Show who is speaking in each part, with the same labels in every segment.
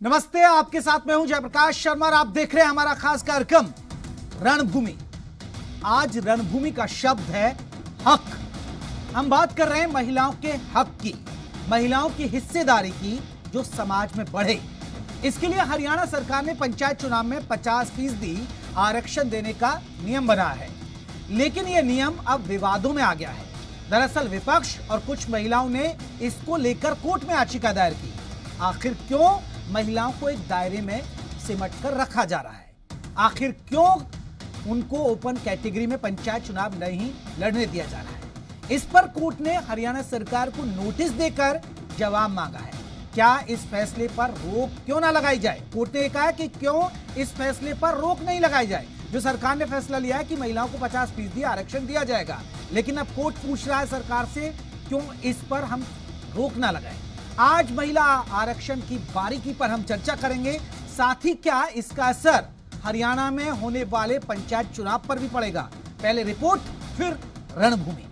Speaker 1: नमस्ते, आपके साथ मैं हूं जयप्रकाश शर्मा और आप देख रहे हैं हमारा खास कार्यक्रम रणभूमि। आज रणभूमि का शब्द है हक। हम बात कर रहे हैं महिलाओं के हक की, महिलाओं की हिस्सेदारी की, जो समाज में बढ़े। इसके लिए हरियाणा सरकार ने पंचायत चुनाव में 50% आरक्षण देने का नियम बनाया है, लेकिन यह नियम अब विवादों में आ गया है। दरअसल विपक्ष और कुछ महिलाओं ने इसको लेकर कोर्ट में याचिका दायर की। आखिर क्यों महिलाओं को एक दायरे में सिमट कर रखा जा रहा है? आखिर क्यों उनको ओपन कैटेगरी में पंचायत चुनाव नहीं लड़ने दिया जा रहा है? इस पर कोर्ट ने हरियाणा सरकार को नोटिस देकर जवाब मांगा है। क्या इस फैसले पर रोक क्यों ना लगाई जाए? कोर्ट ने कहा कि क्यों इस फैसले पर रोक नहीं लगाई जाए। जो सरकार ने फैसला लिया है कि महिलाओं को 50% आरक्षण दिया जाएगा, लेकिन अब कोर्ट पूछ रहा है सरकार से क्यों इस पर हम रोक ना लगाएं। आज महिला आरक्षण की बारीकी पर हम चर्चा करेंगे, साथ ही क्या इसका असर हरियाणा में होने वाले पंचायत चुनाव पर भी पड़ेगा। पहले रिपोर्ट, फिर रणभूमि।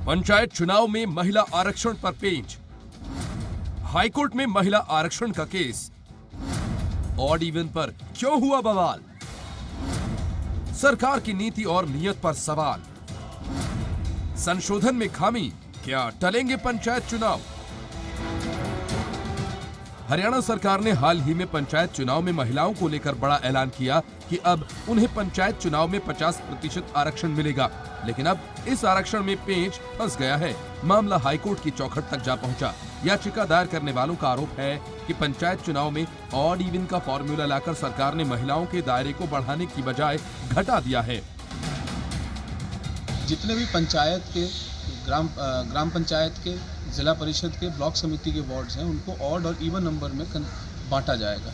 Speaker 2: पंचायत चुनाव में महिला आरक्षण पर पेंच, हाईकोर्ट में महिला आरक्षण का केस, ऑड इवन पर क्यों हुआ बवाल, सरकार की नीति और नियत पर सवाल, संशोधन में खामी, क्या टलेंगे पंचायत चुनाव? हरियाणा सरकार ने हाल ही में पंचायत चुनाव में महिलाओं को लेकर बड़ा ऐलान किया कि अब उन्हें पंचायत चुनाव में 50% आरक्षण मिलेगा, लेकिन अब इस आरक्षण में पेंच फंस गया है। मामला हाईकोर्ट की चौखट तक जा पहुंचा। याचिका दायर करने वालों का आरोप है कि पंचायत चुनाव में ऑड इवन का फॉर्मूला लाकर सरकार ने महिलाओं के दायरे को बढ़ाने की बजाय घटा दिया है।
Speaker 3: जितने भी पंचायत के ग्राम पंचायत के, जिला परिषद के, ब्लॉक समिति के वार्ड्स हैं, उनको ऑड और इवन नंबर में बांटा जाएगा।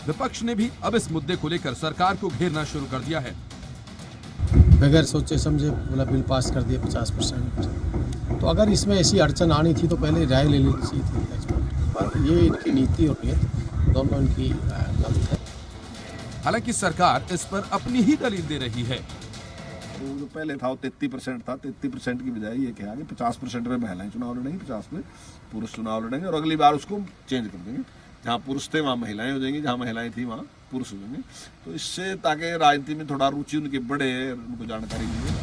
Speaker 2: विपक्ष ने भी अब इस मुद्दे को लेकर सरकार को घेरना शुरू कर दिया है।
Speaker 4: बगैर सोचे समझे बोला बिल पास कर दिया 50%। तो अगर इसमें ऐसी अड़चन आनी थी तो पहले राय ले लेनी चाहिए थी एक्सपर्ट पर। ये इनकी नीति और नियत दोनों इनकी गलत है।
Speaker 2: हालांकि सरकार इस पर अपनी ही दलील दे रही है।
Speaker 5: जो पहले था वो 33% था, 33% की बजाय ये कहा कि 50% में महिलाएं चुनाव लड़ेंगी, 50 में पुरुष चुनाव लड़ेंगे, और अगली बार उसको चेंज कर देंगे। जहाँ पुरुष थे वहाँ महिलाएं हो जाएंगी, जहाँ महिलाएं थी वहाँ पुरुष हो जाएंगे। तो इससे ताकि राजनीति में थोड़ा रुचि उनकी बढ़े, उनको जानकारी मिले।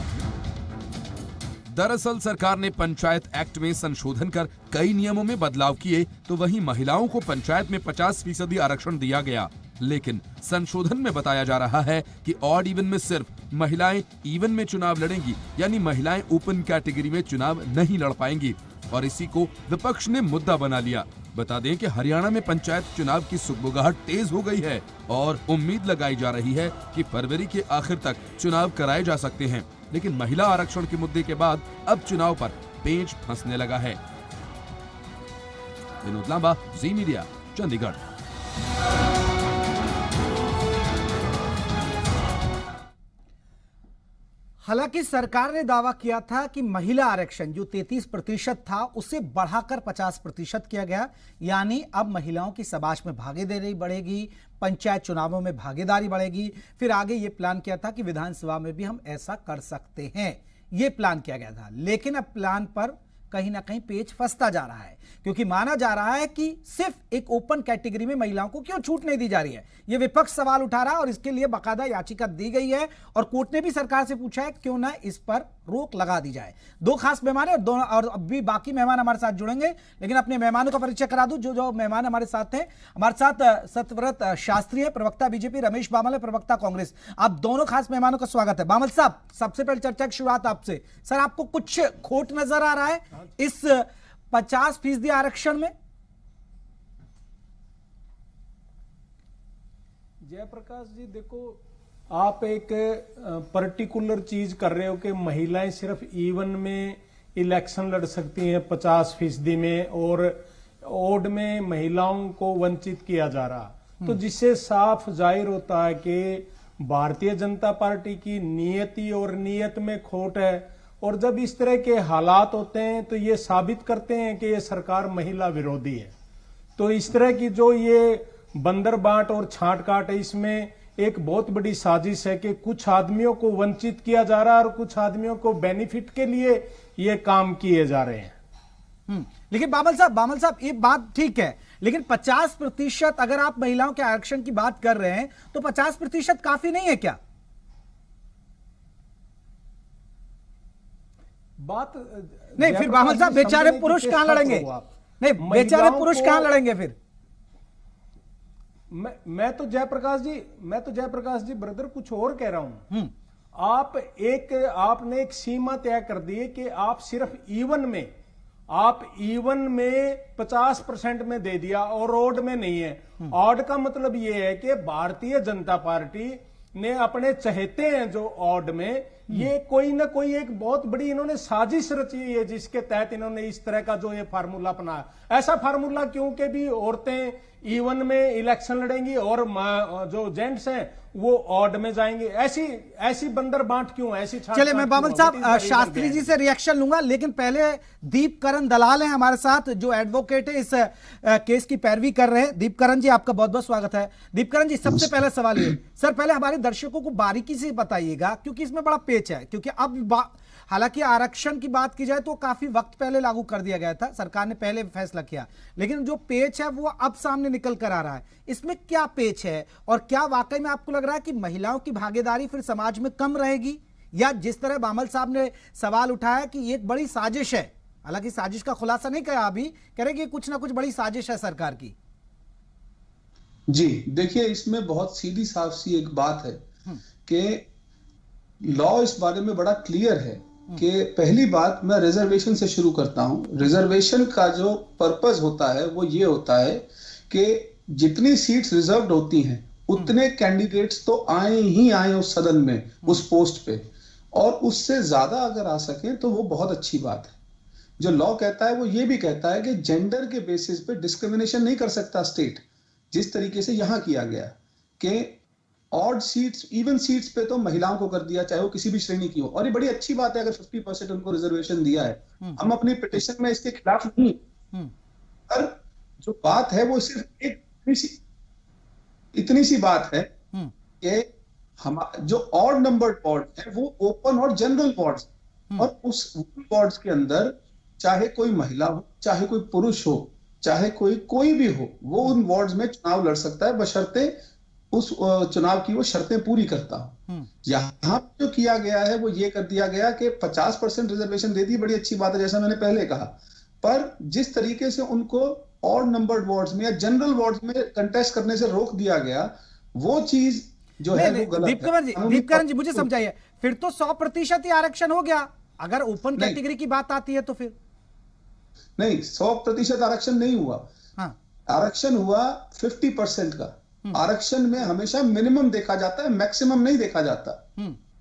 Speaker 2: दरअसल सरकार ने पंचायत एक्ट में संशोधन कर कई नियमों में बदलाव किए, तो वहीं महिलाओं को पंचायत में 50% आरक्षण दिया गया। लेकिन संशोधन में बताया जा रहा है कि ऑड इवन में सिर्फ महिलाएं इवन में चुनाव लड़ेंगी, यानी महिलाएं ओपन कैटेगरी में चुनाव नहीं लड़ पाएंगी, और इसी को विपक्ष ने मुद्दा बना लिया। बता दें कि हरियाणा में पंचायत चुनाव की सुगबुगाहट तेज हो गई है और उम्मीद लगाई जा रही है कि फरवरी के आखिर तक चुनाव कराए जा सकते हैं, लेकिन महिला आरक्षण के मुद्दे के बाद अब चुनाव पर पेंच फंसने लगा है। विनोद लांबा, जी मीडिया, चंडीगढ़।
Speaker 1: हालांकि सरकार ने दावा किया था कि महिला आरक्षण जो 33% था उसे बढ़ाकर 50% किया गया, यानी अब महिलाओं की समाज में भागीदारी बढ़ेगी, पंचायत चुनावों में भागीदारी बढ़ेगी। फिर आगे ये प्लान किया था कि विधानसभा में भी हम ऐसा कर सकते हैं, ये प्लान किया गया था। लेकिन अब प्लान पर कहीं ना कहीं पेच फंसता जा रहा है, क्योंकि माना जा रहा है कि सिर्फ एक ओपन कैटेगरी में महिलाओं को क्यों छूट नहीं दी जा रही है। यह विपक्ष सवाल उठा रहा है और इसके लिए बाकायदा याचिका दी गई है, और कोर्ट ने भी सरकार से पूछा है क्यों ना इस पर रोक लगा दी जाए। दो खास मेहमान है और अभी बाकी मेहमान हमारे साथ जुड़ेंगे, लेकिन अपने मेहमानों का परिचय करा दूं। जो मेहमान हमारे साथ हैं, हमारे साथ सत्यव्रत शास्त्री है, प्रवक्ता बीजेपी, रमेश बामल है, प्रवक्ता कांग्रेस। आप दोनों खास मेहमानों का स्वागत है। बामल साहब, सबसे पहले चर्चा की शुरुआत आपसे। सर, आपको कुछ खोट नजर आ रहा है इस 50% आरक्षण में?
Speaker 6: जयप्रकाश जी, देखो, आप एक पर्टिकुलर चीज कर रहे हो कि महिलाएं सिर्फ इवन में इलेक्शन लड़ सकती हैं 50% में, और ओड में महिलाओं को वंचित किया जा रहा, तो जिससे साफ जाहिर होता है कि भारतीय जनता पार्टी की नीयति और नीयत में खोट है। और जब इस तरह के हालात होते हैं तो ये साबित करते हैं कि ये सरकार महिला विरोधी है। तो इस तरह की जो ये बंदर बांट और छांट काट है, इसमें एक बहुत बड़ी साजिश है कि कुछ आदमियों को वंचित किया जा रहा है और कुछ आदमियों को बेनिफिट के लिए ये काम किए जा रहे हैं।
Speaker 1: लेकिन बामल साहब ये बात ठीक है, लेकिन 50% अगर आप महिलाओं के आरक्षण की बात कर रहे हैं तो 50% काफी नहीं है क्या?
Speaker 6: बात
Speaker 1: नहीं, फिर बामल साहब बेचारे पुरुष कहां लड़ेंगे? नहीं, बेचारे पुरुष कहां लड़ेंगे फिर?
Speaker 6: मैं तो जयप्रकाश जी ब्रदर कुछ और कह रहा हूं। आपने एक सीमा तय कर दी है कि आप सिर्फ इवन में 50% में दे दिया और ऑड में नहीं है। ऑड का मतलब यह है कि भारतीय जनता पार्टी ने अपने चहेते हैं जो ऑड में, ये कोई ना कोई एक बहुत बड़ी इन्होंने साजिश रची है जिसके तहत इन्होंने इस तरह का जो ये फार्मूला अपनाया। ऐसा फार्मूला क्योंकि भी औरतें इवन में इलेक्शन लड़ेंगी और जो जेंट्स हैं वो ऑड में जाएंगे, ऐसी बंदर बांट क्यों, ऐसी?
Speaker 1: चलिए, मैं बामल साहब शास्त्री जी से रिएक्शन लूंगा, लेकिन पहले दीपकरण दलाल हैं हमारे साथ जो एडवोकेट है, इस केस की पैरवी कर रहे हैं। दीपकरण जी, आपका बहुत बहुत स्वागत है। दीपकरण जी, सबसे पहले सवाल ये सर, पहले हमारे दर्शकों को बारीकी से बताइएगा क्योंकि इसमें बड़ा पेच है, क्योंकि अब हालांकि आरक्षण की बात की जाए तो काफी वक्त पहले लागू कर दिया गया था, सरकार ने पहले फैसला किया, लेकिन जो पेच है वो अब सामने निकल कर आ रहा है। इसमें क्या पेच है और क्या वाकई में आपको लग रहा है कि महिलाओं की भागीदारी फिर समाज में कम रहेगी, या जिस तरह बामल साहब ने सवाल उठाया कि ये एक बड़ी साजिश है, हालांकि साजिश का खुलासा नहीं किया अभी, कह रहे कि कुछ ना कुछ बड़ी साजिश है सरकार की?
Speaker 3: जी देखिए, इसमें बहुत सीधी साफ सी एक बात है कि लॉ इस बारे में बड़ा क्लियर है कि पहली बात मैं रिजर्वेशन से शुरू करता हूं। रिजर्वेशन का जो पर्पस होता है वो ये होता है कि जितनी सीट्स रिजर्व्ड होती हैं उतने कैंडिडेट्स तो आए ही आए उस सदन में, उस पोस्ट पे, और उससे ज्यादा अगर आ सके तो वो बहुत अच्छी बात है। जो लॉ कहता है वो ये भी कहता है कि जेंडर के बेसिस पे डिस्क्रिमिनेशन नहीं कर सकता स्टेट, जिस तरीके से यहां किया गया कि ऑड सीट्स, इवन सीट्स पे तो महिलाओं को कर दिया, चाहे वो किसी भी श्रेणी की हो। और ये बड़ी अच्छी बात है अगर 50% उनको रिजर्वेशन दिया है। हम अपनी पिटीशन में इसके खिलाफ नहीं, पर जो बात है वो सिर्फ एक इतनी सी बात है कि हम जो ऑड नंबर्ड वार्ड है वो ओपन और जनरल वार्ड्स, और उस वार्ड्स के अंदर चाहे कोई महिला हो, चाहे कोई पुरुष हो, चाहे कोई भी हो, वो उन वार्ड्स में चुनाव लड़ सकता है बशर्ते उस चुनाव की वो शर्तें पूरी करता हो। यहां जो किया गया है वो ये कर दिया गया कि 50% रिजर्वेशन दे दी, बड़ी अच्छी बात है जैसा मैंने पहले कहा, पर जिस तरीके से उनको ऑड नंबर्ड वार्ड्स में या जनरल वार्ड्स में कंटेस्ट करने से रोक दिया गया, वो चीज जो है वो गलत है।
Speaker 1: दीपकरण जी मुझे समझाइए, फिर तो 100% ही आरक्षण हो गया, अगर ओपन कैटेगरी की बात आती है तो फिर
Speaker 3: नहीं, 100% आरक्षण नहीं हुआ। आरक्षण हुआ 50% का। आरक्षण में हमेशा मिनिमम देखा जाता है, मैक्सिमम नहीं देखा जाता।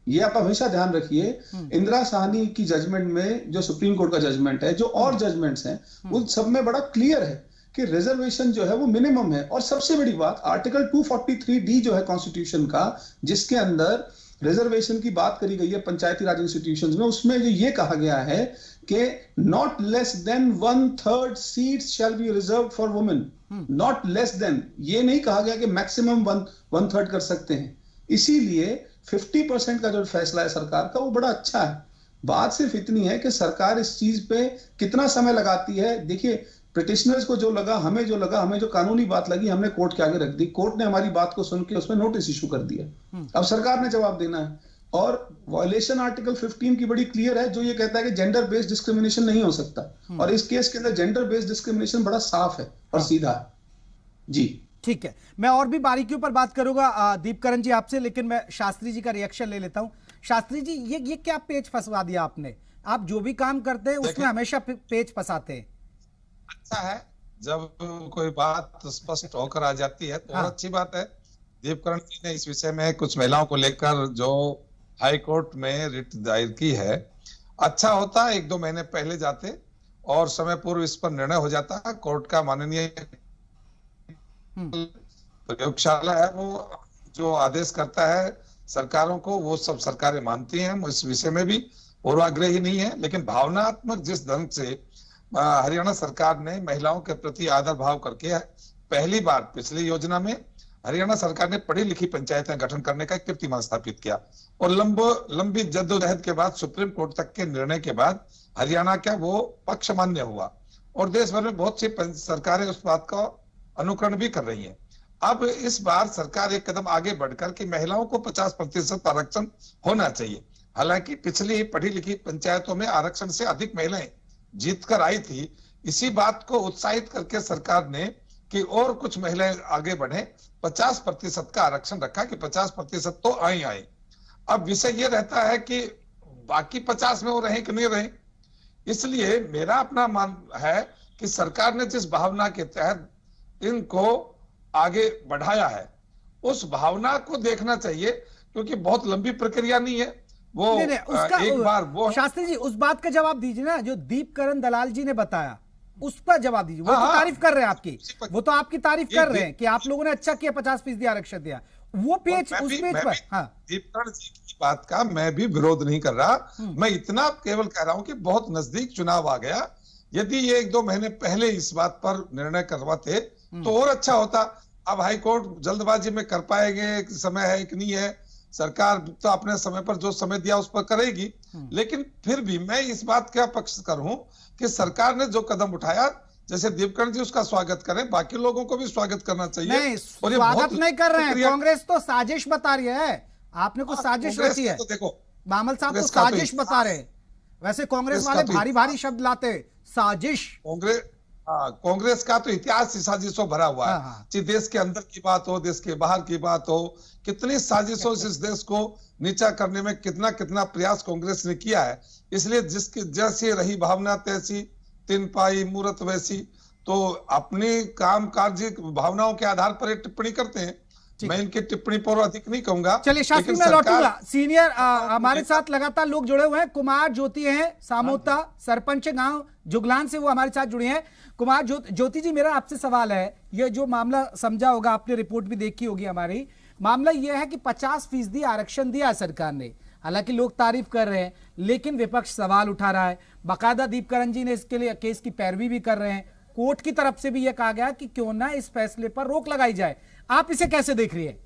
Speaker 3: ये आप हमेशा ध्यान रखिए। इंदिरा साहनी की जजमेंट में, जो सुप्रीम कोर्ट का जजमेंट है, जो और जजमेंट्स हैं, उन सब में बड़ा क्लियर है कि रिजर्वेशन जो है वो मिनिमम है। और सबसे बड़ी बात, आर्टिकल 243D जो है कॉन्स्टिट्यूशन का, जिसके अंदर रिजर्वेशन की बात करी गई है पंचायती राज इंस्टीट्यूशंस में, उसमें जो ये कहा गया है कि not less than 1/3 seats shall be reserved for women. Not less than, ये नहीं कहा गया कि मैक्सिमम 1/3 कर सकते हैं। इसीलिए 50% का जो फैसला है सरकार का वो बड़ा अच्छा है। बात सिर्फ इतनी है कि सरकार इस चीज पे कितना समय लगाती है। देखिए, पिटिशनर्स को जो लगा, हमें जो लगा, हमें जो कानूनी बात लगी, हमने कोर्ट के आगे रख दी। कोर्ट ने हमारी बात को सुन के उसमें नोटिस इशू कर दिया। अब सरकार ने जवाब देना है। और वायलेशन आर्टिकल 15 की बड़ी क्लियर है, जो ये कहता है कि जेंडर बेस्ड डिस्क्रिमिनेशन नहीं हो सकता। और इस केस के अंदर जेंडर बेस्ड डिस्क्रिमिनेशन बड़ा साफ है और सीधा है। जी
Speaker 1: ठीक है, मैं और भी बारीकियों पर बात करूंगा दीपकरण जी आपसे, लेकिन मैं शास्त्री जी का रिएक्शन ले लेता हूं। शास्त्री जी, ये क्या पेच फंसवा दिया आपने? आप जो भी काम करते हैं उसमें हमेशा पेच फंसाते हैं।
Speaker 7: अच्छा है जब कोई बात स्पष्ट होकर आ जाती है तो अच्छी बात है। दीपकरण जी ने इस विषय में कुछ महिलाओं को लेकर जो हाई कोर्ट में रिट दायर की है, अच्छा होता 1-2 महीने पहले जाते और समय पूर्व इस पर निर्णय हो जाता। कोर्ट का माननीय प्रयोगशाला है, वो जो आदेश करता है सरकारों को, वो सब सरकारें मानती हैं। इस विषय में भी पूर्वाग्रही नहीं है, लेकिन भावनात्मक जिस ढंग से हरियाणा सरकार ने महिलाओं के प्रति आदर भाव करके पहली बार पिछली योजना में हरियाणा सरकार ने पढ़ी लिखी पंचायतें गठन करने का कीर्तिमान स्थापित किया और लंबी जद्दोजहद के बाद सुप्रीम कोर्ट तक के निर्णय के बाद हरियाणा का वो पक्ष मान्य हुआ और देश भर में बहुत सी सरकारें उस बात का अनुकरण भी कर रही हैं। अब इस बार सरकार एक कदम आगे बढ़कर कि महिलाओं को 50% आरक्षण होना चाहिए। हालांकि पिछली पढ़ी लिखी पंचायतों में आरक्षण से अधिक महिलाएं जीत कर आई थी। इसी बात को उत्साहित करके सरकार ने कि और कुछ महिलाएं आगे बढ़े 50% का आरक्षण रखा कि 50% तो आए। अब विषय ये रहता है कि बाकी 50 में वो रहे कि नहीं रहे। इसलिए मेरा अपना मान है कि सरकार ने जिस भावना के तहत इनको आगे बढ़ाया है उस भावना को देखना चाहिए, क्योंकि बहुत लंबी प्रक्रिया नहीं है वो।
Speaker 1: नहीं, उसका
Speaker 7: एक बार वो
Speaker 1: शास्त्री जी उस बात का जवाब दीजिए ना जो दीपकरण दलाल जी ने बताया, उस पर जवाब दीजिए। वो तो तारीफ कर रहे हैं आपकी, वो तो आपकी तारीफ कर रहे हैं कि आप लोगों ने अच्छा किया 50% आरक्षण दिया। वो पेज उस पेज पर हाँ
Speaker 7: दीपकरण जी की बात का मैं भी विरोध नहीं कर रहा। मैं इतना केवल कह रहा हूं कि बहुत नजदीक चुनाव आ गया। यदि ये 1-2 महीने पहले इस बात पर निर्णय करवाते तो और अच्छा होता। अब हाई कोर्ट जल्दबाजी में कर पाएंगे, समय है कि नहीं है, सरकार तो अपने समय पर जो समय दिया उस पर करेगी। लेकिन फिर भी मैं इस बात का पक्षधर हूं कि सरकार ने जो कदम उठाया, जैसे दीपकरण जी उसका स्वागत करें, बाकी लोगों को भी स्वागत करना चाहिए।
Speaker 1: नहीं, स्वागत नहीं कर रहे हैं, कांग्रेस तो साजिश बता रही है। आपने कुछ साजिश रची है।
Speaker 7: तो देखो
Speaker 1: बामल साहब तो साजिश बता रहे हैं। वैसे कांग्रेस वाले भारी भारी शब्द लाते, साजिश।
Speaker 7: कांग्रेस का तो इतिहास साजिशों भरा हुआ है। चाहे देश के अंदर की बात हो, देश के बाहर की बात हो, कितनी साजिशों से इस देश को नीचा करने में कितना कितना प्रयास कांग्रेस ने किया है। इसलिए जिसकी जैसी रही भावना तैसी, तीन पाई मूरत वैसी, तो अपनी काम काज भावनाओं के आधार पर टिप्पणी करते हैं। मैं इनकी टिप्पणी पर अधिक नहीं कहूंगा।
Speaker 1: चलिए शास्त्री में लौटूंगा। सीनियर हमारे साथ लगातार लोग जुड़े हुए हैं। कुमार ज्योति हैं सामोता, सरपंच गांव जुगलान से, वो हमारे साथ जुड़े हैं। कुमार ज्योति जी, मेरा आपसे सवाल है, ये जो मामला समझा होगा आपने, रिपोर्ट भी देखी होगी हमारी, मामला यह है कि 50% आरक्षण दिया सरकार ने। हालांकि लोग तारीफ कर रहे हैं लेकिन विपक्ष सवाल उठा रहा है। बाकायदा दीपकरण जी ने इसके लिए केस की पैरवी भी कर रहे हैं। कोर्ट की तरफ से भी यह कहा गया कि क्यों ना इस फैसले पर रोक लगाई जाए। आप इसे कैसे देख रही है?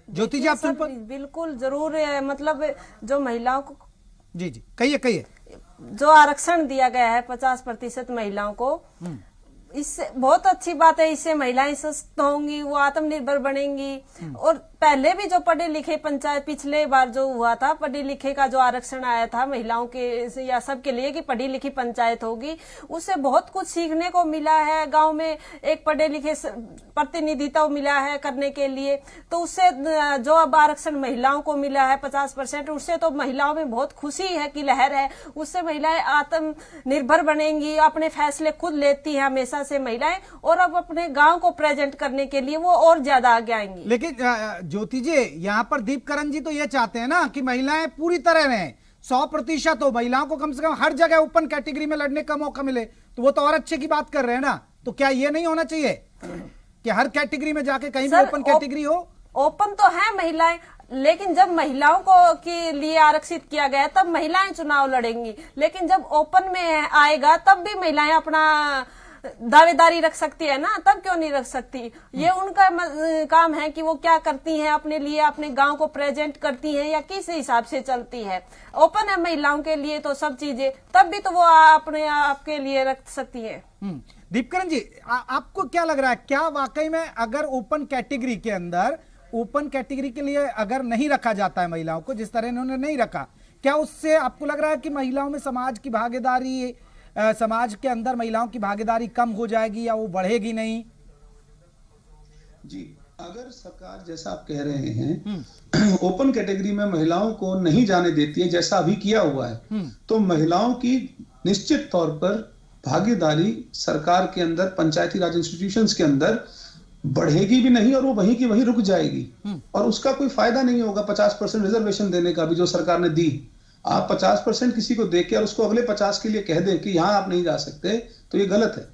Speaker 1: ज्योति जी आप सुन पर?
Speaker 8: बिल्कुल जरूर है। मतलब जो महिलाओं को
Speaker 1: जी कहिए
Speaker 8: जो आरक्षण दिया गया है 50% महिलाओं को, इससे बहुत अच्छी बात है। इससे महिलाएं सशक्त होंगी, वो आत्मनिर्भर बनेंगी। और पहले भी जो पढ़े लिखे पंचायत, पिछले बार जो हुआ था पढ़े लिखे का जो आरक्षण आया था महिलाओं के या सबके लिए कि पढ़ी लिखी पंचायत होगी, उससे बहुत कुछ सीखने को मिला है। गांव में एक पढ़े लिखे प्रतिनिधित्व मिला है करने के लिए। तो उससे जो अब आरक्षण महिलाओं को मिला है 50%, उससे तो महिलाओं में बहुत खुशी है कि लहर है। उससे महिलाएं आत्मनिर्भर बनेंगी, अपने फैसले खुद लेती है हमेशा से महिलाएं, और अब अपने गांव को प्रेजेंट करने के लिए वो और ज्यादा आगे आएंगी।
Speaker 1: लेकिन ज्योति जी, यहाँ पर दीपकरण जी तो ये चाहते हैं ना कि महिलाएं पूरी तरह रहें, 100% हो, महिलाओं को कम से कम हर जगह ओपन कैटेगरी में लड़ने का मौका मिले। तो वो तो और अच्छे की बात कर रहे हैं ना। तो क्या ये नहीं होना चाहिए कि हर कैटेगरी में जाके कहीं भी ओपन कैटेगरी हो?
Speaker 8: ओपन तो है महिलाएं, लेकिन जब महिलाओं को के लिए आरक्षित किया गया तब महिलाएं चुनाव लड़ेंगी। लेकिन जब ओपन में आएगा तब भी महिलाएं अपना दावेदारी रख सकती है ना, तब क्यों नहीं रख सकती? ये उनका काम है कि वो क्या करती हैं, अपने लिए अपने गांव को प्रेजेंट करती हैं या किस हिसाब से चलती है। ओपन है महिलाओं के लिए तो सब चीजें, तब भी तो वो अपने आप के लिए रख सकती है।
Speaker 1: दीपकरण जी, आपको क्या लग रहा है, क्या वाकई में अगर ओपन कैटेगरी के अंदर, ओपन कैटेगरी के लिए अगर नहीं रखा जाता है महिलाओं को, जिस तरह इन्होंने नहीं रखा, क्या उससे आपको लग रहा है कि महिलाओं में समाज की भागीदारी, समाज के अंदर महिलाओं की भागीदारी कम हो जाएगी या वो बढ़ेगी नहीं?
Speaker 3: जी, अगर सरकार जैसा आप कह रहे हैं ओपन कैटेगरी में महिलाओं को नहीं जाने देती है जैसा अभी किया हुआ है, तो महिलाओं की निश्चित तौर पर भागीदारी सरकार के अंदर, पंचायती राज इंस्टीट्यूशंस के अंदर बढ़ेगी भी नहीं और वो वहीं की वहीं रुक जाएगी। और उसका कोई फायदा नहीं होगा 50% रिजर्वेशन देने का भी जो सरकार ने दी। आप 50% किसी को देके और उसको अगले 50 के लिए कह दें कि यहां आप नहीं जा सकते, तो ये गलत है।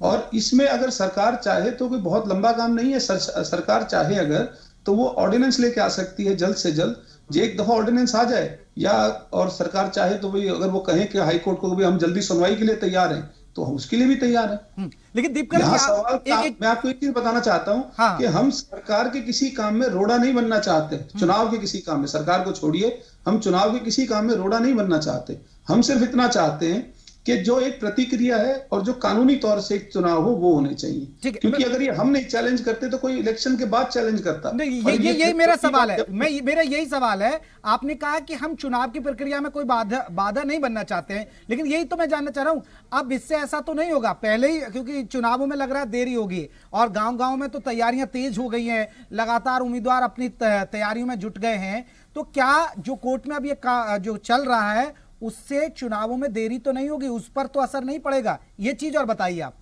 Speaker 3: और इसमें अगर सरकार चाहे तो कोई बहुत लंबा काम नहीं है। सरकार चाहे अगर तो वो ऑर्डिनेंस लेके आ सकती है जल्द से जल्द। जो एक दफा ऑर्डिनेंस आ जाए या और सरकार चाहे तो भाई अगर वो कहें कि हाई कोर्ट को भी हम जल्दी सुनवाई के लिए तैयार हैं तो हम उसके लिए भी तैयार हैं।
Speaker 1: लेकिन दीपकर
Speaker 3: यहाँ
Speaker 1: जी,
Speaker 3: सवाल मैं आपको एक चीज बताना चाहता हूँ
Speaker 1: हाँ।
Speaker 3: कि हम सरकार के किसी काम में रोड़ा नहीं बनना चाहते। चुनाव के किसी काम में, सरकार को छोड़िए, हम चुनाव के किसी काम में रोड़ा नहीं बनना चाहते। हम सिर्फ इतना चाहते हैं कि जो एक प्रतिक्रिया है और जो कानूनी तौर से एक चुनाव हो वो होने चाहिए। क्योंकि अगर ये हम नहीं चैलेंज करते तो कोई इलेक्शन के बाद चैलेंज करता।
Speaker 1: नहीं, ये मेरा सवाल है, मेरा यही सवाल है। आपने कहा कि हम चुनाव की प्रक्रिया में कोई बाधा नहीं बनना चाहते हैं, लेकिन यही तो मैं जानना चाह रहा हूं, अब इससे ऐसा तो नहीं होगा पहले ही, क्योंकि चुनावों में लग रहा है देरी होगी और गांव-गांव में तो तैयारियां तेज हो गई हैं, लगातार उम्मीदवार अपनी तैयारियों में जुट गए हैं। तो क्या जो कोर्ट में अब ये जो चल रहा है उससे चुनावों में देरी तो नहीं होगी, उस पर तो असर नहीं पड़ेगा, ये चीज और बताइए आप।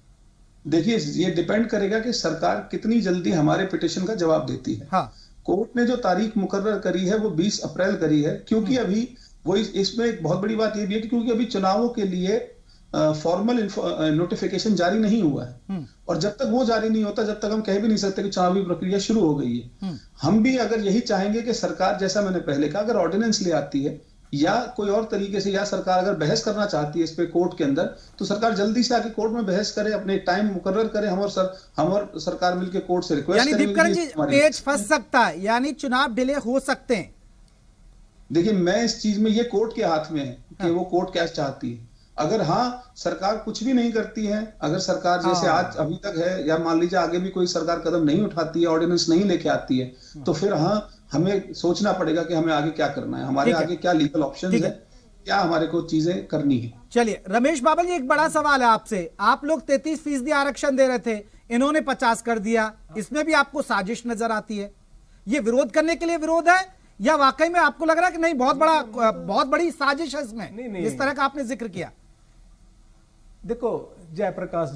Speaker 3: देखिए, ये डिपेंड करेगा कि सरकार कितनी जल्दी हमारे पिटीशन का जवाब देती है।
Speaker 1: हाँ।
Speaker 3: कोर्ट ने जो तारीख मुकर्रर करी है वो 20 अप्रैल करी है, क्योंकि अभी वो इसमें एक बहुत बड़ी बात ये भी है कि क्योंकि अभी चुनावों के लिए फॉर्मल नोटिफिकेशन जारी नहीं हुआ है, और जब तक वो जारी नहीं होता जब तक हम कह भी नहीं सकते कि चुनावी प्रक्रिया शुरू हो गई है। हम भी अगर यही चाहेंगे कि सरकार, जैसा मैंने पहले कहा, अगर ऑर्डिनेंस ले आती है या कोई और तरीके से, या सरकार अगर बहस करना चाहती है इस पे कोर्ट के अंदर, तो सरकार जल्दी से आके कोर्ट में बहस करे, अपने टाइम मुकर्रर करे। हम और सरकार मिलकर कोर्ट से रिक्वेस्ट
Speaker 1: यानी दीपकर जी पेच फंस सकता है, यानी चुनाव डिले हो सकते हैं।
Speaker 3: देखिए, मैं इस चीज में, ये कोर्ट के हाथ में है कि वो कोर्ट क्या चाहती है। अगर हाँ सरकार कुछ भी नहीं करती है, अगर सरकार जैसे आज अभी तक है, या मान लीजिए आगे भी कोई सरकार कदम नहीं उठाती है, ऑर्डिनेंस नहीं लेके आती है, तो फिर हाँ हमें सोचना पड़ेगा कि हमें आगे क्या करना है, हमारे आगे क्या लीगल ऑप्शन है, क्या हमारे को चीजें करनी है।
Speaker 1: चलिए रमेश बाबा जी, एक बड़ा सवाल है आपसे। आप लोग 33% आरक्षण दे रहे थे, इन्होंने 50 कर दिया, इसमें भी आपको साजिश नजर आती है? ये विरोध करने के लिए विरोध है या वाकई में आपको लग रहा है कि नहीं बहुत बड़ी साजिश है इसमें? नहीं। इस तरह का आपने जिक्र किया।
Speaker 6: देखो जयप्रकाश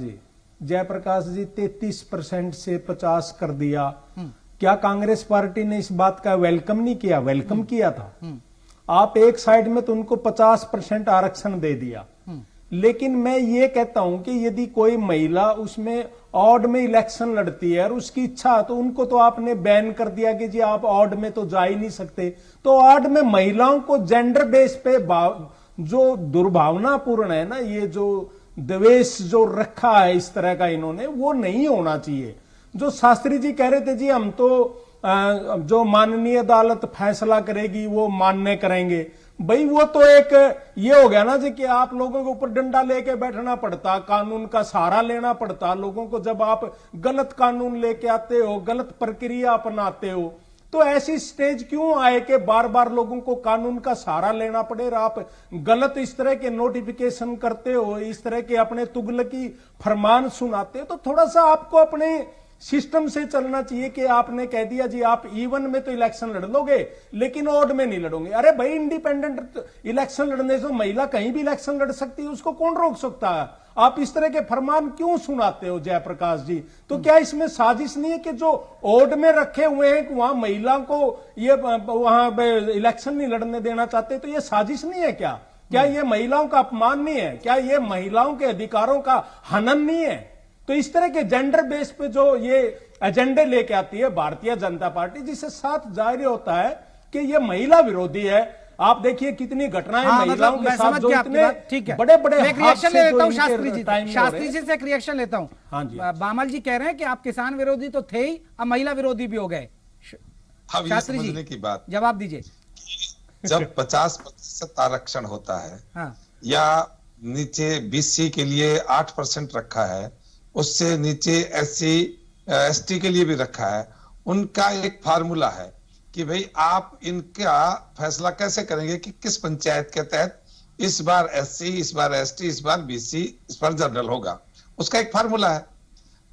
Speaker 6: जी 33% से 50 कर दिया, क्या कांग्रेस पार्टी ने इस बात का वेलकम नहीं किया? वेलकम किया था। आप एक साइड में तो उनको 50% आरक्षण दे दिया, लेकिन मैं ये कहता हूं कि यदि कोई महिला उसमें ऑड में इलेक्शन लड़ती है और उसकी इच्छा, तो उनको तो आपने बैन कर दिया कि जी आप ऑड में तो जा ही नहीं सकते। तो ऑड में महिलाओं को जेंडर बेस पे जो दुर्भावनापूर्ण है ना, ये जो द्वेष जो रखा है इस तरह का इन्होंने, वो नहीं होना चाहिए। जो शास्त्री जी कह रहे थे जी हम तो जो माननीय अदालत फैसला करेगी वो मान्य करेंगे, भाई वो तो एक ये हो गया ना जी कि आप लोगों के ऊपर डंडा लेके बैठना पड़ता, कानून का सहारा लेना पड़ता लोगों को। जब आप गलत कानून लेके आते हो, गलत प्रक्रिया अपनाते हो, तो ऐसी स्टेज क्यों आए कि बार बार लोगों को कानून का सहारा लेना पड़े? और आप गलत इस तरह के नोटिफिकेशन करते हो, इस तरह के अपने तुगलकी फरमान सुनाते हो, तो थोड़ा सा आपको अपने सिस्टम से चलना चाहिए कि आपने कह दिया जी आप इवन में तो इलेक्शन लड़ लोगे लेकिन ऑड में नहीं लड़ोगे। अरे भाई, इंडिपेंडेंट इलेक्शन लड़ने से महिला कहीं भी इलेक्शन लड़ सकती है, उसको कौन रोक सकता है? आप इस तरह के फरमान क्यों सुनाते हो जयप्रकाश जी? तो क्या इसमें साजिश नहीं है कि जो ऑड में रखे हुए हैं वहां महिला को ये वहां इलेक्शन नहीं लड़ने देना चाहते, तो ये साजिश नहीं है क्या? क्या ये महिलाओं का अपमान नहीं है? क्या ये महिलाओं के अधिकारों का हनन नहीं है? तो इस तरह के जेंडर बेस पे जो ये एजेंडे लेके आती है भारतीय जनता पार्टी, जिससे साथ जाहिर होता है कि ये महिला विरोधी है। आप देखिए कितनी घटनाएं महिलाओं के साथ जो इतने बड़े-बड़े
Speaker 1: रिएक्शन ले लेता हूं शास्त्री जी से एक रिएक्शन लेता हूं।
Speaker 6: हाँ जी,
Speaker 1: बामल जी कह रहे हैं कि आप किसान विरोधी तो थे ही, अब महिला विरोधी भी हो गए। शास्त्री जी
Speaker 7: की बात
Speaker 1: जवाब दीजिए।
Speaker 7: जब 50% आरक्षण होता है,
Speaker 1: हाँ,
Speaker 7: या नीचे बीसी के लिए 8% रखा है, उससे नीचे एससी एसटी के लिए भी रखा है, उनका एक फार्मूला है कि भाई आप इनका फैसला कैसे करेंगे कि किस पंचायत के तहत इस बार एससी, इस बार एसटी, इस बार बीसी, इस बार जनरल होगा, उसका एक फार्मूला है।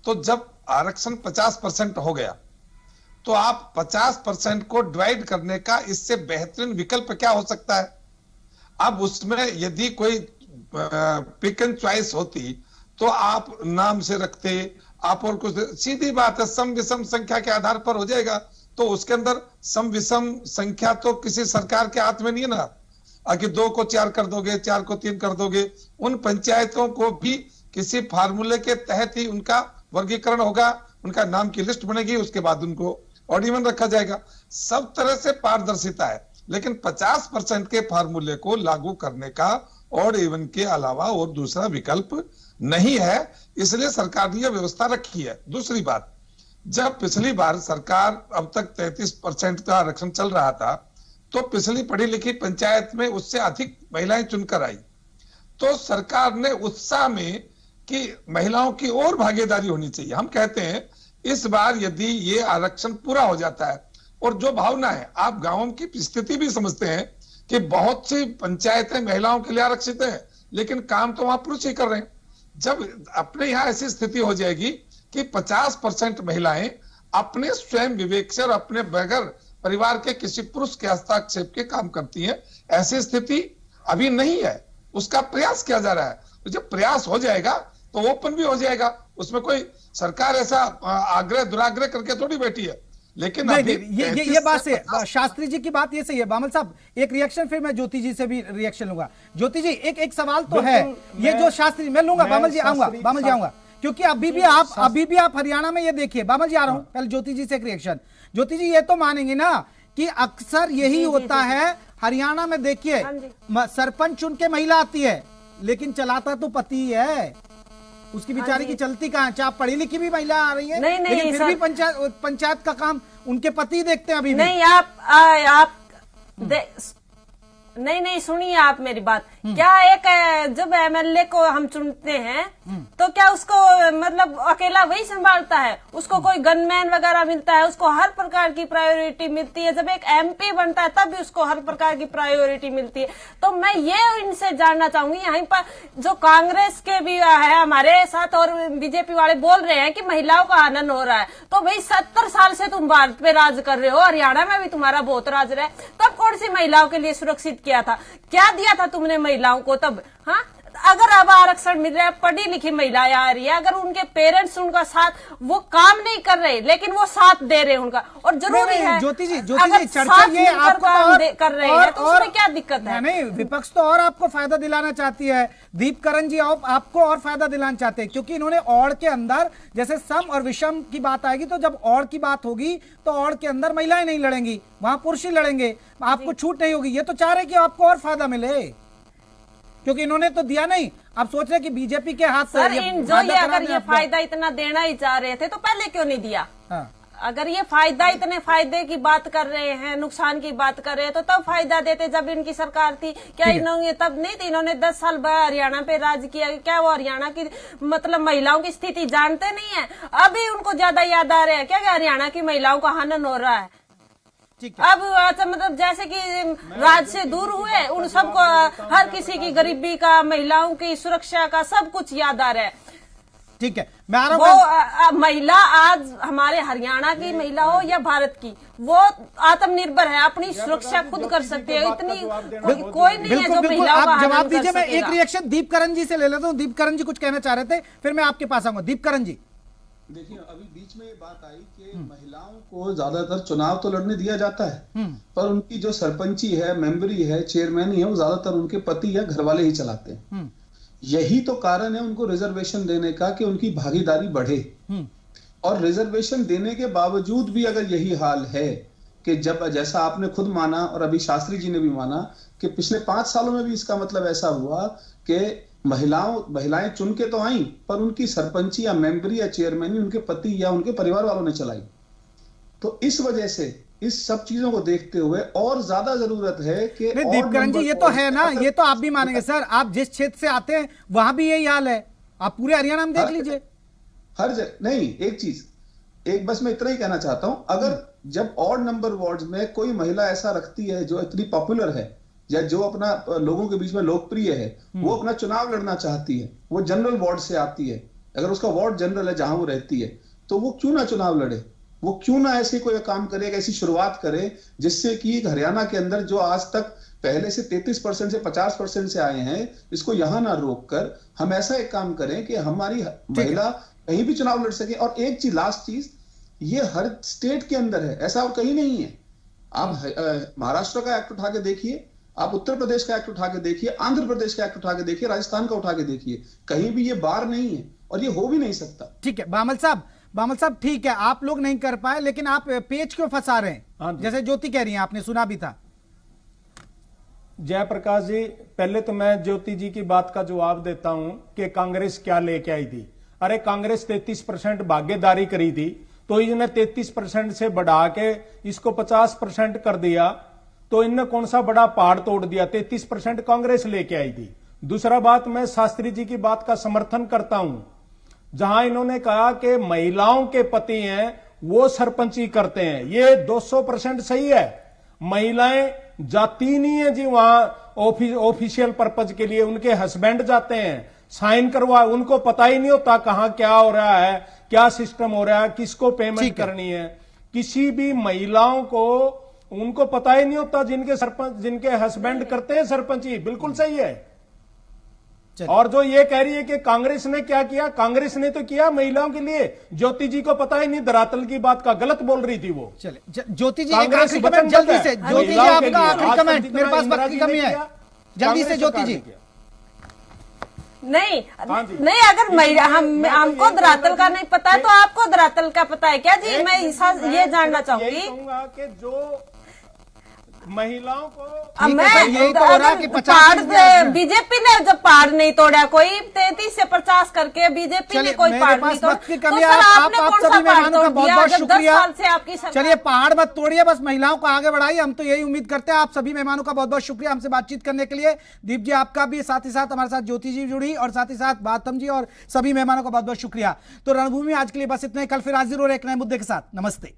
Speaker 7: तो जब आरक्षण 50% हो गया तो आप 50% को डिवाइड करने का इससे बेहतरीन विकल्प क्या हो सकता है? अब उसमें यदि कोई पिक एंड चॉइस होती तो आप नाम से रखते, आप और कुछ, सीधी बात है, सम विषम संख्या के आधार पर हो जाएगा। तो उसके अंदर सम विषम संख्या तो किसी सरकार के हाथ में नहीं है ना, आगे 2 को 4 कर दोगे, 4 को 3 कर दोगे। उन पंचायतों को भी किसी फार्मूले के तहत ही उनका वर्गीकरण होगा, उनका नाम की लिस्ट बनेगी, उसके बाद उनको और इवन रखा जाएगा। सब तरह से पारदर्शिता है, लेकिन 50% के फार्मूले को लागू करने का और इवन के अलावा और दूसरा विकल्प नहीं है, इसलिए सरकार ने यह व्यवस्था रखी है। दूसरी बात, जब पिछली बार सरकार अब तक 33% का आरक्षण चल रहा था, तो पिछली पढ़ी लिखी पंचायत में उससे अधिक महिलाएं चुनकर आई, तो सरकार ने उत्साह में कि महिलाओं की और भागीदारी होनी चाहिए। हम कहते हैं इस बार यदि ये आरक्षण पूरा हो जाता है, और जो भावना है, आप गांवों की स्थिति भी समझते हैं कि बहुत सी पंचायतें महिलाओं के लिए आरक्षित है, लेकिन काम तो वहां पुरुष ही कर रहे हैं। जब अपने यहाँ ऐसी स्थिति हो जाएगी कि 50% महिलाएं अपने स्वयं विवेक से और अपने बगैर परिवार के किसी पुरुष के हस्तक्षेप के काम करती हैं, ऐसी स्थिति अभी नहीं है, उसका प्रयास किया जा रहा है। तो जब प्रयास हो जाएगा तो ओपन भी हो जाएगा, उसमें कोई सरकार ऐसा आग्रह दुराग्रह करके थोड़ी बैठी है। लेकिन
Speaker 1: नहीं, ये बात से शास्त्री जी की बात ये सही है। बामल साहब एक रिएक्शन, फिर मैं ज्योति जी से भी रिएक्शन लूंगा। ज्योति जी एक सवाल तो है, ये जो शास्त्री, मैं लूंगा, बामल जी आऊंगा, क्योंकि अभी भी आप हरियाणा में ये देखिए। बामल जी आ रहा हूं, पहले ज्योति जी से एक रिएक्शन। ज्योति जी ये तो मानेंगे ना कि अक्सर यही होता है हरियाणा में। देखिए सरपंच चुन के महिला आती है, लेकिन चलाता तो पति है, उसकी बेचारी की चलती कहां। चाहे पढ़ी लिखी भी महिला आ रही है, लेकिन फिर भी पंचायत का काम उनके पति देखते हैं अभी भी।
Speaker 8: नहीं, आप नहीं सुनिए आप मेरी बात। क्या एक जब एमएलए को हम चुनते हैं तो क्या उसको मतलब अकेला वही संभालता है? उसको कोई गनमैन वगैरह मिलता है, उसको हर प्रकार की प्रायोरिटी मिलती है। जब एक एमपी बनता है तब भी उसको हर प्रकार की प्रायोरिटी मिलती है। तो मैं ये इनसे जानना चाहूंगी, यहाँ पर जो कांग्रेस के भी है हमारे साथ और बीजेपी वाले बोल रहे हैं कि महिलाओं का हनन हो रहा है, तो भाई 70 साल से तुम भारत पे राज कर रहे हो, हरियाणा में भी तुम्हारा बहुत राज रहा है, तब कौन सी महिलाओं के लिए सुरक्षित किया था? क्या दिया था तुमने महिलाओं को तब? हाँ, अगर अब आरक्षण मिल रहा है, पढ़ी लिखी महिलाएं आ रही है, अगर उनके पेरेंट्स उनका साथ, वो काम नहीं कर रहे लेकिन वो साथ दे रहे हैं उनका, और जरूरी है
Speaker 1: ज्योति जी चर्चा ये आपको
Speaker 8: काम कर रहे हैं तो उसमें क्या दिक्कत है?
Speaker 1: नहीं, विपक्ष तो और आपको फायदा दिलाना चाहती है, दीपकरण जी आपको और फायदा दिलाना चाहते हैं, क्योंकि इन्होंने और के अंदर जैसे सम और विषम की बात आएगी, तो जब और की बात होगी तो और के अंदर महिलाएं नहीं लड़ेंगी, वहां पुरुष ही लड़ेंगे, आपको छूट नहीं होगी। ये तो चाह रहे कि आपको और फायदा मिले, क्योंकि इन्होंने तो दिया नहीं। आप सोच रहे कि बीजेपी के हाथ से
Speaker 8: सर अगर ये फायदा इतना देना ही चाह रहे थे तो पहले क्यों नहीं दिया? हाँ। अगर ये फायदा, इतने फायदे की बात कर रहे हैं, नुकसान की बात कर रहे हैं, तो तब फायदा देते जब इनकी सरकार थी। क्या इन्होंने तब नहीं थी? इन्होंने 10 साल हरियाणा पे राज किया, क्या वो हरियाणा की मतलब महिलाओं की स्थिति जानते नहीं है? अभी उनको ज्यादा याद आ रहा है क्या हरियाणा की महिलाओं का हनन हो रहा है? अब मतलब जैसे कि राज से दूर हुए, उन सबको हर किसी की गरीबी का, महिलाओं की सुरक्षा का सब कुछ याद आ रहा है।
Speaker 1: ठीक है, मैं आ रहा हूं।
Speaker 8: वो महिला आज हमारे हरियाणा की महिला हो या भारत की, वो आत्मनिर्भर है, अपनी सुरक्षा खुद कर सकती है। इतनी कोई नहीं है जो महिलाओं का
Speaker 1: आप जवाब दीजिए। मैं एक रिएक्शन दीपकरण जी से ले लेता हूँ। दीपकरण जी कुछ कहना चाह रहे थे, फिर मैं आपके पास आऊंगा। दीपकरण जी
Speaker 3: देखिए, अभी बीच में ये बात आई कि महिलाओं को ज्यादातर चुनाव तो लड़ने दिया जाता है, पर उनकी जो सरपंची है, मेंबरी है, चेयरमैन है, वो ज्यादातर उनके पति या घर वाले ही चलाते हैं। यही तो कारण है उनको रिजर्वेशन देने का कि उनकी भागीदारी बढ़े। और रिजर्वेशन देने के बावजूद भी अगर यही हाल है कि जब, जैसा आपने खुद माना और अभी शास्त्री जी ने भी माना कि पिछले 5 सालों में भी इसका मतलब ऐसा हुआ कि महिलाएं चुन के तो आई, पर उनकी सरपंची या मेंबरी या चेयरमैनी उनके पति या उनके परिवार वालों ने चलाई। तो इस वजह से इस सब चीजों को देखते हुए और ज्यादा जरूरत है कि
Speaker 1: दीपकरण जी ये तो है ना, ये तो आप भी मानेंगे सर, आप जिस क्षेत्र से आते हैं वहां भी यही हाल है, आप पूरे हरियाणा में देख लीजिए
Speaker 3: हर जगह। नहीं, एक चीज, एक बस मैं इतना ही कहना चाहता हूं, अगर जब ऑड नंबर वार्ड्स में कोई महिला ऐसा रखती है जो इतनी पॉपुलर है या जो अपना लोगों के बीच में लोकप्रिय है, वो अपना चुनाव लड़ना चाहती है, वो जनरल वार्ड से आती है, अगर उसका वार्ड जनरल है जहां वो रहती है, तो वो क्यों ना चुनाव लड़े? वो क्यों ना ऐसे कोई काम करे, ऐसी शुरुआत करे जिससे कि हरियाणा के अंदर जो आज तक पहले से 33% से 50% से आए हैं, इसको यहां ना रोक कर हम ऐसा एक काम करें कि हमारी महिला कहीं भी चुनाव लड़ सके। और एक चीज, लास्ट चीज, ये हर स्टेट के अंदर है, ऐसा और कहीं नहीं है। आप महाराष्ट्र का एक्ट उठा के देखिए, आप उत्तर प्रदेश का एक्ट उठा के देखिए, आंध्र प्रदेश का एक्ट उठा के देखिए, राजस्थान का उठा के देखिए, कहीं भी ये बार नहीं है और ये हो भी नहीं सकता।
Speaker 1: ठीक है बामल साहब, बामल साहब ठीक है, आप लोग नहीं कर पाए, लेकिन आप पेच क्यों फंसा रहे
Speaker 6: हाँ
Speaker 1: हैं?
Speaker 6: जी।
Speaker 1: जैसे ज्योति कह रही हैं, आपने सुना भी था।
Speaker 6: जयप्रकाश जी, पहले तो मैं ज्योति जी की बात का जवाब देता हूं कि कांग्रेस क्या लेके आई थी। अरे कांग्रेस 33% भागीदारी करी थी, तो इसने 33% से बढ़ा के इसको 50% कर दिया, तो इनने कौन सा बड़ा पहाड़ तोड़ दिया? 33% कांग्रेस लेके आई थी। दूसरा बात, मैं शास्त्री जी की बात का समर्थन करता हूं, जहां इन्होंने कहा कि महिलाओं के पति हैं वो सरपंची करते हैं, ये 200% सही है। महिलाएं जाती नहीं है जी वहां ऑफिशियल पर्पज के लिए, उनके हस्बैंड जाते हैं, साइन करवा, उनको पता ही नहीं होता कहां क्या हो रहा है, क्या सिस्टम हो रहा है, किसको पेमेंट करनी है। किसी भी महिलाओं को उनको पता ही नहीं होता, जिनके सरपंच, जिनके हस्बैंड करते हैं सरपंची, बिल्कुल सही है। और जो ये कह रही है कि कांग्रेस ने क्या किया, कांग्रेस ने तो किया महिलाओं के लिए, ज्योति जी को पता ही नहीं, धरातल की बात का गलत बोल रही थी वो।
Speaker 1: चले ज्योति जी, एक
Speaker 6: कांग्रेस
Speaker 1: आखिरी कमेंट जल्दी से। ज्योति जी,
Speaker 6: महिलाओं के
Speaker 1: आपका
Speaker 6: लिए।
Speaker 1: आखिरी
Speaker 6: आज
Speaker 1: कमेंट,
Speaker 6: तक
Speaker 1: मेरे पास
Speaker 6: जितना
Speaker 1: वक्त की कमी है, जल्दी से ज्योति जी।
Speaker 8: नहीं
Speaker 6: हाँ जी।
Speaker 8: नहीं, अगर महिला हमको धरातल का नहीं पता है तो आपको धरातल का पता है क्या जी? मैं ये जानना चाहूंगी।
Speaker 6: कहूंगा कि जो महिलाओं को
Speaker 1: ठीक है सर, यही तो हो रहा है कि 50
Speaker 8: बीजेपी ने जब पहाड़ नहीं तोड़ा, कोई 33 से 50 करके बीजेपी ने कोई पहाड़ नहीं तोड़ा,
Speaker 1: वक्त की
Speaker 8: तो
Speaker 1: कमी
Speaker 8: सर
Speaker 1: है।
Speaker 8: आपने
Speaker 1: आप
Speaker 8: कौन सा
Speaker 1: सभी
Speaker 8: पहाड़
Speaker 1: मेहमानों का
Speaker 8: तोड़
Speaker 1: बहुत
Speaker 8: दिया
Speaker 1: बहुत
Speaker 8: जब 10
Speaker 1: शुक्रिया।
Speaker 8: साल से आपकी सरकार?
Speaker 1: चलिए पहाड़ मत तोड़िए, बस महिलाओं को आगे बढ़ाइए, हम तो यही उम्मीद करते हैं। आप सभी मेहमानों का बहुत बहुत शुक्रिया हमसे बातचीत करने के लिए। दीप जी आपका भी, साथ ही साथ हमारे साथ ज्योति जी जुड़ी, और साथ ही साथ बातम जी, और सभी मेहमानों का बहुत बहुत शुक्रिया। तो रणभूमि आज के लिए बस इतना ही। कल फिर हाजिर हो रहे एक नए मुद्दे के साथ। नमस्ते।